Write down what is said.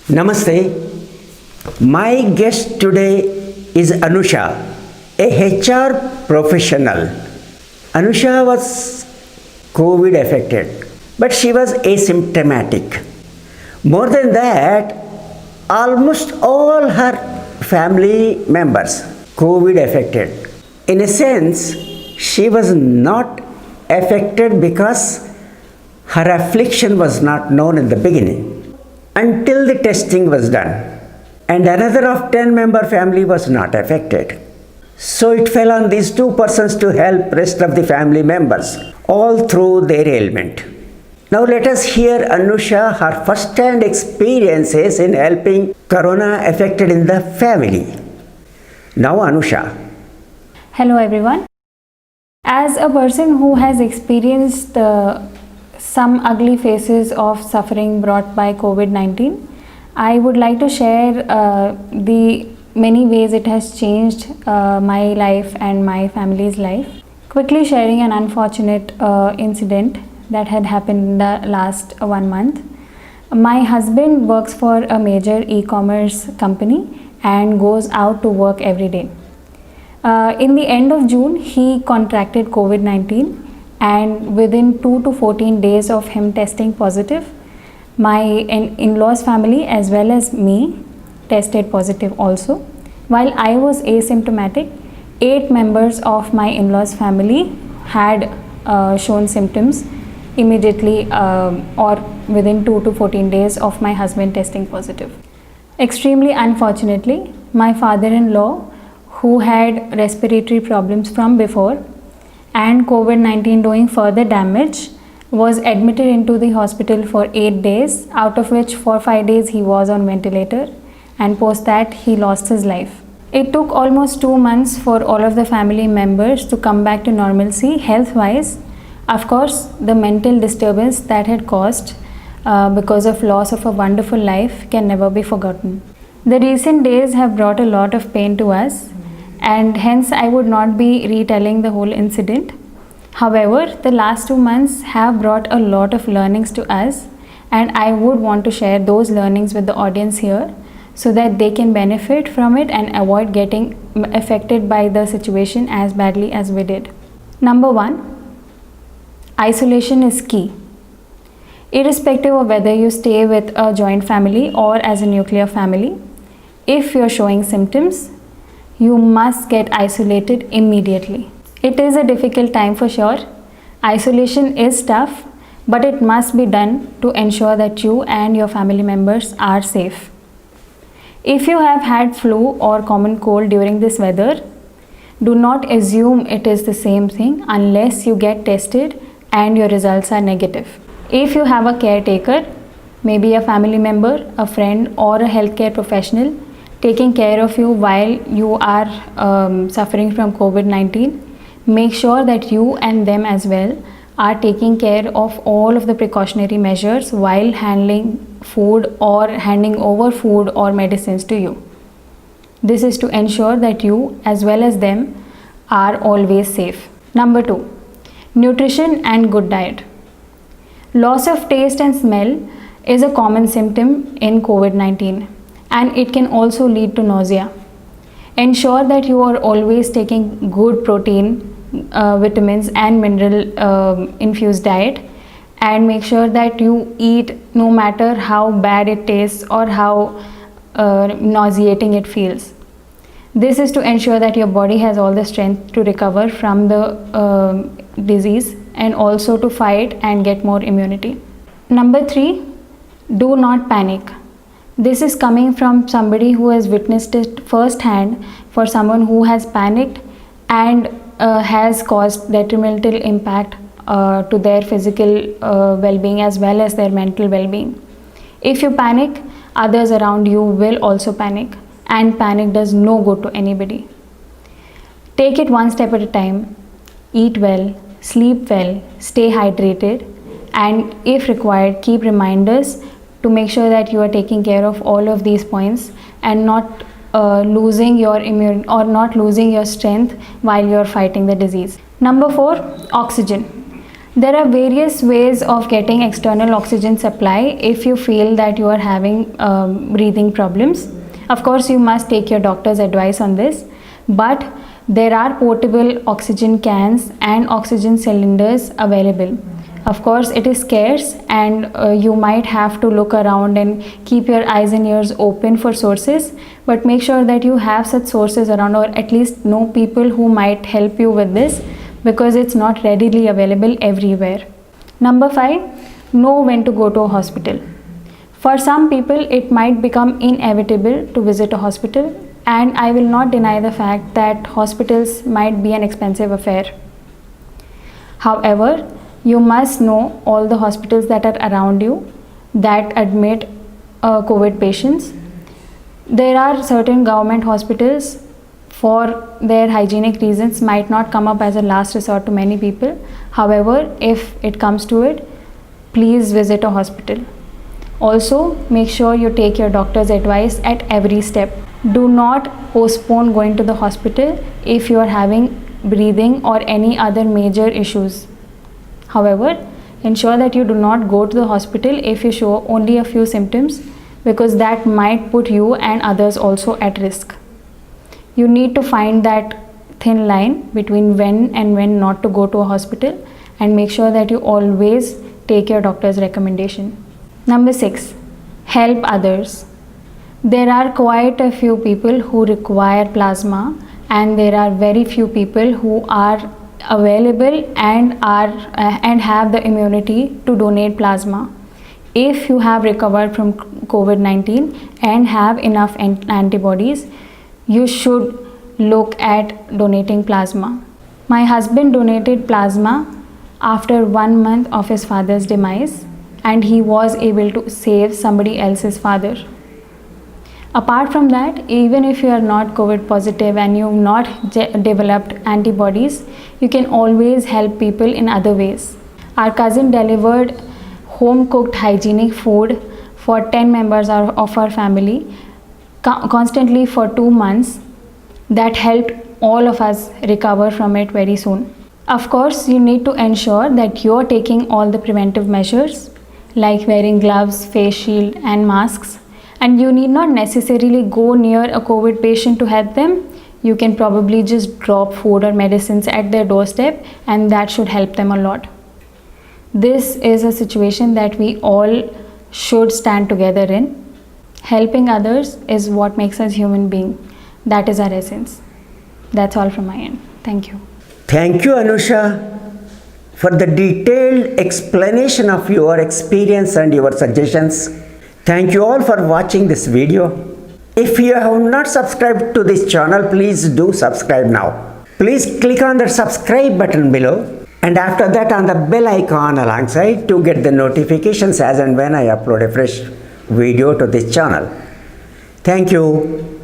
Namaste. My guest today is Anusha, a HR professional. Anusha was COVID affected, but she was asymptomatic. More than that, almost all her family members COVID affected. In a sense, she was not affected because her affliction was not known in the beginning until the testing was done, and another of 10-member family was not affected. So it fell on these two persons to help rest of the family members all through their ailment. Now let us hear Anusha her first-hand experiences in helping corona affected in the family. Now Anusha. Hello everyone. As a person who has experienced some ugly phases of suffering brought by COVID-19, I would like to share the many ways it has changed my life and my family's life. Quickly sharing an unfortunate incident that had happened in the last 1 month. My husband works for a major e-commerce company and goes out to work every day. In the end of June, he contracted COVID-19, and within 2 to 14 days of him testing positive, my in-laws family as well as me tested positive also. While I was asymptomatic, 8 members of my in-laws family had shown symptoms immediately or within 2 to 14 days of my husband testing positive. Extremely unfortunately, my father-in-law, who had respiratory problems from before and COVID-19 doing further damage, was admitted into the hospital for 8 days, out of which for 5 days he was on ventilator, and post that he lost his life. It took almost 2 months for all of the family members to come back to normalcy health-wise. Of course, the mental disturbance that had caused because of loss of a wonderful life can never be forgotten. The recent days have brought a lot of pain to us, and hence I would not be retelling the whole incident. However, the last 2 months have brought a lot of learnings to us, and I would want to share those learnings with the audience here so that they can benefit from it and avoid getting affected by the situation as badly as we did. Number 1, isolation is key. Irrespective of whether you stay with a joint family or as a nuclear family, if you're showing symptoms, you must get isolated immediately. It is a difficult time for sure. Isolation is tough, but it must be done to ensure that you and your family members are safe. If you have had flu or common cold during this weather, do not assume it is the same thing unless you get tested and your results are negative. If you have a caretaker, maybe a family member, a friend, or a healthcare professional taking care of you while you are suffering from COVID-19, make sure that you and them as well are taking care of all of the precautionary measures while handling food or handing over food or medicines to you. This is to ensure that you as well as them are always safe. Number 2, nutrition and good diet. Loss of taste and smell is a common symptom in COVID-19, and it can also lead to nausea. Ensure that you are always taking good protein, vitamins and mineral infused diet, and make sure that you eat no matter how bad it tastes or how nauseating it feels. This is to ensure that your body has all the strength to recover from the disease and also to fight and get more immunity. Number 3, do not panic. This is coming from somebody who has witnessed it firsthand, for someone who has panicked and has caused detrimental impact to their physical well-being as well as their mental well-being. If you panic, others around you will also panic, and panic does no good to anybody. Take it one step at a time. Eat well, sleep well, stay hydrated, and if required, keep reminders to make sure that you are taking care of all of these points and not losing your strength while you're fighting the disease. Number 4, oxygen. There are various ways of getting external oxygen supply if you feel that you are having breathing problems. Of course, you must take your doctor's advice on this, but there are portable oxygen cans and oxygen cylinders available. Of course, it is scarce and you might have to look around and keep your eyes and ears open for sources, but make sure that you have such sources around, or at least know people who might help you with this, because it's not readily available everywhere. Number 5, know when to go to a hospital. For some people, it might become inevitable to visit a hospital, and I will not deny the fact that hospitals might be an expensive affair. However, you must know all the hospitals that are around you that admit COVID patients. There are certain government hospitals, for their hygienic reasons, might not come up as a last resort to many people. However, if it comes to it, please visit a hospital. Also, make sure you take your doctor's advice at every step. Do not postpone going to the hospital if you are having breathing or any other major issues. However, ensure that you do not go to the hospital if you show only a few symptoms, because that might put you and others also at risk. You need to find that thin line between when and when not to go to a hospital, and make sure that you always take your doctor's recommendation. Number 6, help others. There are quite a few people who require plasma, and there are very few people who are available and have the immunity to donate plasma. If you have recovered from COVID-19 and have enough antibodies, you should look at donating plasma. My husband donated plasma after 1 month of his father's demise, and he was able to save somebody else's father. Apart from that, even if you are not COVID positive and you have not developed antibodies, you can always help people in other ways. Our cousin delivered home cooked hygienic food for 10 members of our family constantly for 2 months. That helped all of us recover from it very soon. Of course, you need to ensure that you are taking all the preventive measures like wearing gloves, face shield and masks. And you need not necessarily go near a COVID patient to help them. You can probably just drop food or medicines at their doorstep, and that should help them a lot. This is a situation that we all should stand together in. Helping others is what makes us human beings. That is our essence. That's all from my end. Thank you. Thank you, Anusha, for the detailed explanation of your experience and your suggestions. Thank you all for watching this video. If you have not subscribed to this channel, please do subscribe now. Please click on the subscribe button below, and after that on the bell icon alongside to get the notifications as and when I upload a fresh video to this channel. Thank you.